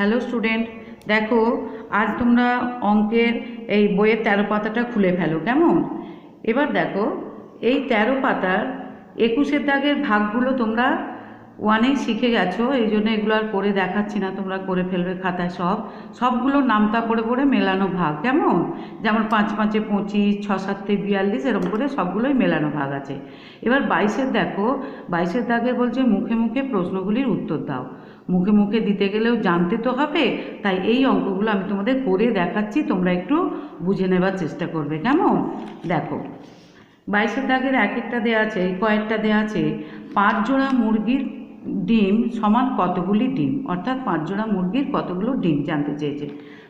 Hello student, দেখো আজ তোমরা অঙ্কের এই বইয়ের 13 পাতাটা খুলে ফেলো কেমন। এবার দেখো এই 13 পাতার 21-এর দাগের ভাগগুলো তোমরা ওয়ানেই শিখে গেছো, এই জন্য এগুলো আর করে দেখাচ্ছি না, তোমরা করে ফেলবে খাতায়। সবগুলো নামতা পড়ে পড়ে মেলানো ভাগ কেমন, যেমন 5 5 25, 6 7 42 এরকম করে সবগুলোই মেলানো ভাগ আছে। এবার 22-এর দেখো, 22-এর দাগের বলছে মুখে মুখে প্রশ্নগুলির উত্তর দাও। মুখে মুখে দিতে গেলেও জানতে তো হবে, তাই এই অঙ্কগুলো আমি তোমাদের করে দেখাচ্ছি, তোমরা একটু বুঝে নেবার চেষ্টা করবে কেমন। দেখো 22-এর দাগের এক একটা দেওয়া আছে, কয়েকটা দেওয়া আছে 5 জোড়া মুরগির ডিম সমান কতগুলি ডিম, অর্থাৎ 5 জোড়া মুরগির কতগুলো ডিম জানতে চেয়েছে।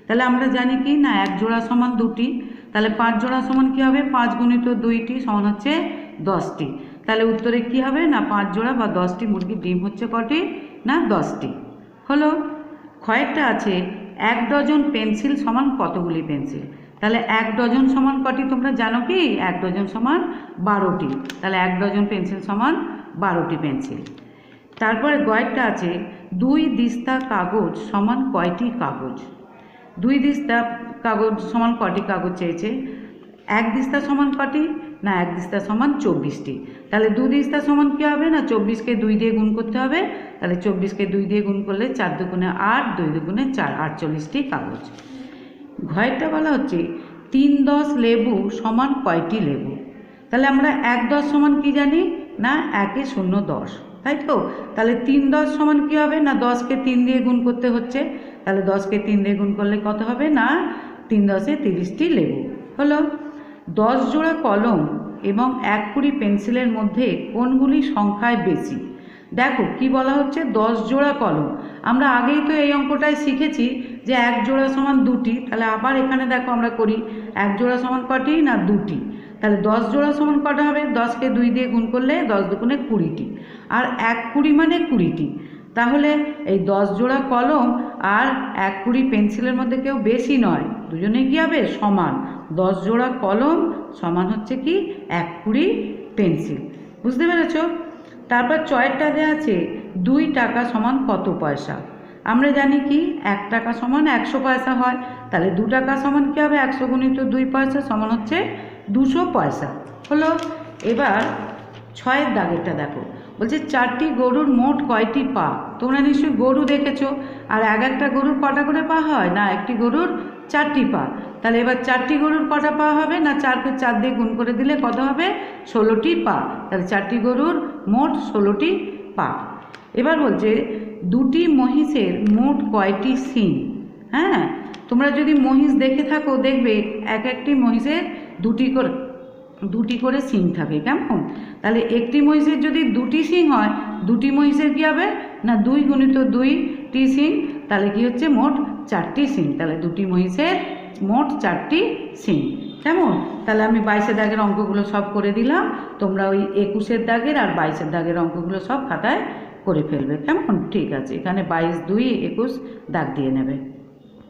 তাহলে আমরা জানি কি না 1 জোড়া সমান 2টি, তাহলে 5 জোড়া সমান কী হবে, 5 গুণিত 2টি সমান হচ্ছে 10টি। তাহলে উত্তরে কি হবে না 5 জোড়া বা 10টি মুরগির ডিম হচ্ছে কটি না 10টি। হলো কয়েকটা আছে 1 ডজন পেন্সিল সমান কতগুলি পেন্সিল, তাহলে 1 ডজন সমান কটি তোমরা জানো কি, 1 ডজন সমান 12টি, তাহলে 1 ডজন পেন্সিল সমান 12টি পেন্সিল। তারপরে কয়েকটা আছে 2 দিস্তা কাগজ সমান কয়টি কাগজ, 2 দিস্তা কাগজ সমান কটি কাগজ চেয়েছে। 1 দিস্তা সমান কটি না 1 দিস্তা সমান 24টি, তাহলে 2 দিস্তা সমান কী হবে না 24কে 2 দিয়ে গুণ করতে হবে, তাহলে 24কে 2 দিয়ে গুণ করলে 4 দুগুণে 8, 2 দুগুণে 4, 48টি কাগজ। ঘয়েরটা বলা হচ্ছে 3/10 লেবু সমান কয়টি লেবু, তাহলে আমরা 1/10 সমান কি জানি না 1 0 10, তাই তো। তাহলে 3/10 সমান কী হবে না 10কে 3 দিয়ে গুণ করতে হচ্ছে, তাহলে 10কে 3 দিয়ে গুণ করলে কত হবে না 3×10 30টি লেবু। হলো 10 জোড়া কলম এবং 1 কুড়ি পেন্সিলের মধ্যে কোনগুলি সংখ্যায় বেশি। দেখো কি বলা হচ্ছে 10 জোড়া কলম, আমরা আগেই তো এই অঙ্কটায় শিখেছি যে 1 জোড়া সমান 2টি, তাহলে আবার এখানে দেখো আমরা করি 1 জোড়া সমান কটি না 2টি, তাহলে 10 জোড়া সমান কটা হবে, 10কে 2 দিয়ে গুণ করলে 10 দুগুণে 20টি, আর 1 কুড়ি মানে 20টি। তাহলে এই 10 জোড়া কলম আর 1 কুড়ি পেন্সিলের মধ্যে কেউ বেশি নয়, দুজনেই কী হবে সমান। 10 জোড়া কলম সমান হচ্ছে কি 1 কুড়ি পেন্সিল, বুঝতে পেরেছ। তারপর চয়েরটা দেওয়া আছে 2 টাকা সমান কত পয়সা, আমরা জানি কি 1 টাকা সমান 100 পয়সা হয়, তাহলে 2 টাকা সমান কী হবে 100 গুণিত 2 পয়সা সমান হচ্ছে 200 পয়সা। হলো এবার 6-এর দাগেরটা দেখো, বলছে 4টি গরুর মোট কয়টি পা, তোমরা নিশ্চয়ই গরু দেখেছো, আর একটা গরুর কটা করে পা হয় না একটি গরুর 4টি পা, তাহলে এবার 4টি গরুর কটা পা হবে না 4কে 4 দিয়ে গুণ করে দিলে কত হবে 16টি পা, তাহলে 4টি গরুর মোট 16টি পা। এবার বলছে 2টি মহিষের মোট কয়টি শিং, হ্যাঁ তোমরা যদি মহিষ দেখে থাকো দেখবে একটি মহিষের দুটি করে শিং থাকে কেমন, তাহলে একটি মহিষের যদি 2টি শিং হয় 2টি মহিষের কী হবে না 2 গুণিত 2টি শিং, তাহলে কি হচ্ছে মোট 4টি শিং, তাহলে 2টি মহিষের মোট 4টি শিং কেমন। তাহলে আমি 22-এর দাগের অঙ্কগুলো সব করে দিলাম, তোমরা ওই 21-এর দাগের আর 22-এর দাগের অঙ্কগুলো সব খাতায় করে ফেলবে কেমন। ঠিক আছে, এখানে 22, 2, 21 দাগ দিয়ে নেবে।